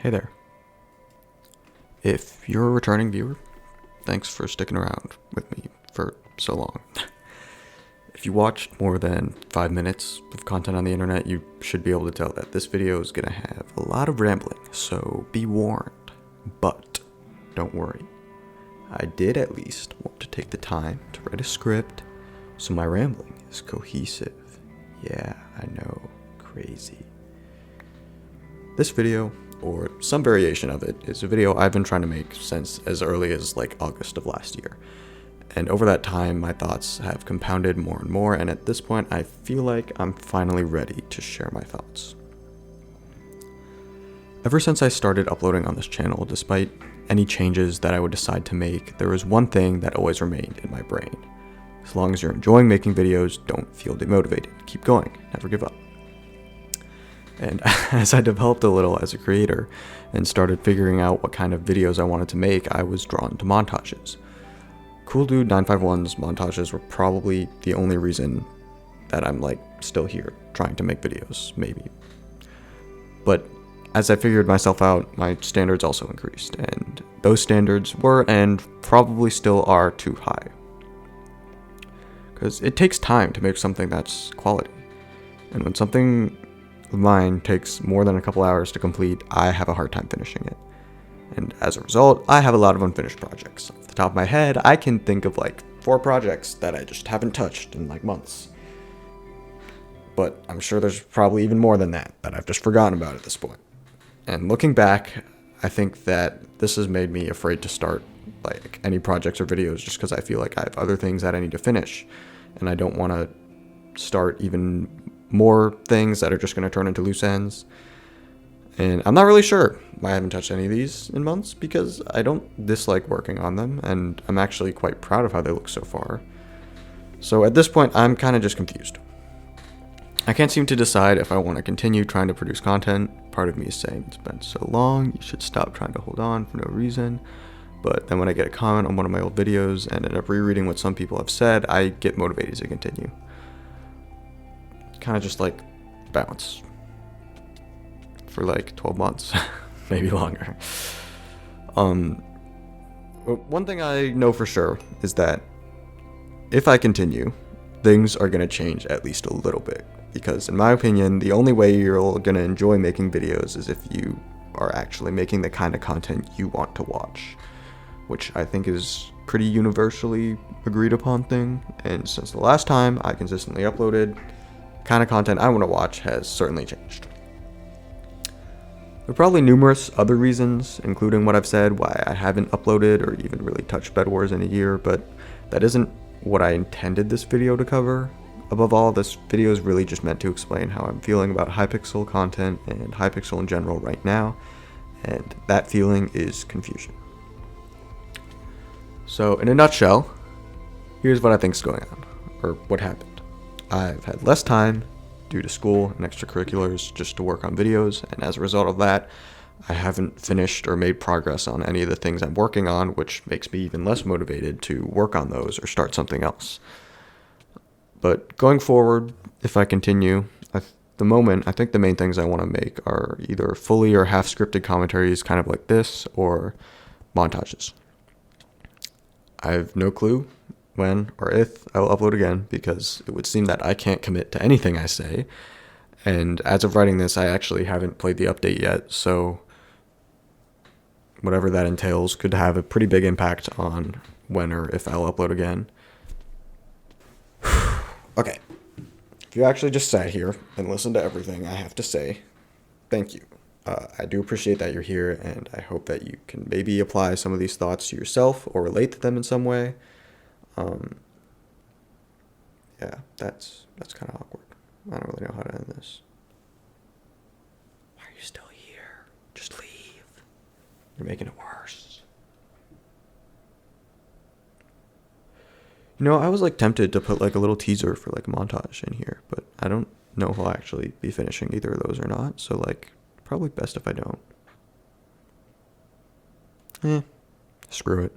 Hey there. If you're a returning viewer, thanks for sticking around with me for so long. If you watched more than 5 minutes of content on the internet, you should be able to tell that this video is going to have a lot of rambling, so be warned. But don't worry. I did at least want to take the time to write a script, so my rambling is cohesive. Yeah, I know, crazy. This video, or some variation of it, is a video I've been trying to make since as early as like August of last year. And over that time, my thoughts have compounded more and more, and at this point, I feel like I'm finally ready to share my thoughts. Ever since I started uploading on this channel, despite any changes that I would decide to make, there was one thing that always remained in my brain. As long as you're enjoying making videos, don't feel demotivated. Keep going, never give up. And as I developed a little as a creator and started figuring out what kind of videos I wanted to make, I was drawn to montages. Cool Dude 951's montages were probably the only reason that I'm still here trying to make videos, maybe. But as I figured myself out, my standards also increased, and those standards were and probably still are too high. Because it takes time to make something that's quality. And when something of mine takes more than a couple hours to complete, I have a hard time finishing it. And as a result, I have a lot of unfinished projects. Off the top of my head, I can think of 4 projects that I just haven't touched in months. But I'm sure there's probably even more than that I've just forgotten about at this point. And looking back, I think that this has made me afraid to start any projects or videos just because I feel like I have other things that I need to finish. And I don't want to start even more things that are just going to turn into loose ends. And I'm not really sure why I haven't touched any of these in months, because I don't dislike working on them, and I'm actually quite proud of how they look so far. So at this point, I'm kind of just confused. I can't seem to decide if I want to continue trying to produce content. Part of me is saying it's been so long, you should stop trying to hold on for no reason. But then when I get a comment on one of my old videos and end up rereading what some people have said, I get motivated to continue. Kind of just bounce for 12 months, maybe longer. One thing I know for sure is that if I continue, things are going to change at least a little bit, because in my opinion, the only way you're going to enjoy making videos is if you are actually making the kind of content you want to watch, which I think is pretty universally agreed upon thing. And since the last time I consistently uploaded, kind of content I want to watch has certainly changed. There are probably numerous other reasons, including what I've said, why I haven't uploaded or even really touched bedwars in a year, but that isn't what I intended this video to cover. Above all, this video is really just meant to explain how I'm feeling about hypixel content and hypixel in general right now, and that feeling is confusion. So in a nutshell, here's what I think is going on, or what happened. I've had less time due to school and extracurriculars just to work on videos, and as a result of that, I haven't finished or made progress on any of the things I'm working on, which makes me even less motivated to work on those or start something else. But going forward, if I continue, at the moment, I think the main things I want to make are either fully or half scripted commentaries kind of like this, or montages. I have no clue when or if I will upload again, because it would seem that I can't commit to anything I say. And as of writing this, I actually haven't played the update yet, so whatever that entails could have a pretty big impact on when or if I'll upload again. Okay, if you actually just sat here and listened to everything I have to say, thank you. I do appreciate that you're here, and I hope that you can maybe apply some of these thoughts to yourself or relate to them in some way. Yeah, that's kind of awkward. I don't really know how to end this. Why are you still here? Just leave. You're making it worse. I was tempted to put a little teaser for a montage in here, but I don't know if I'll actually be finishing either of those or not, so probably best if I don't. Screw it.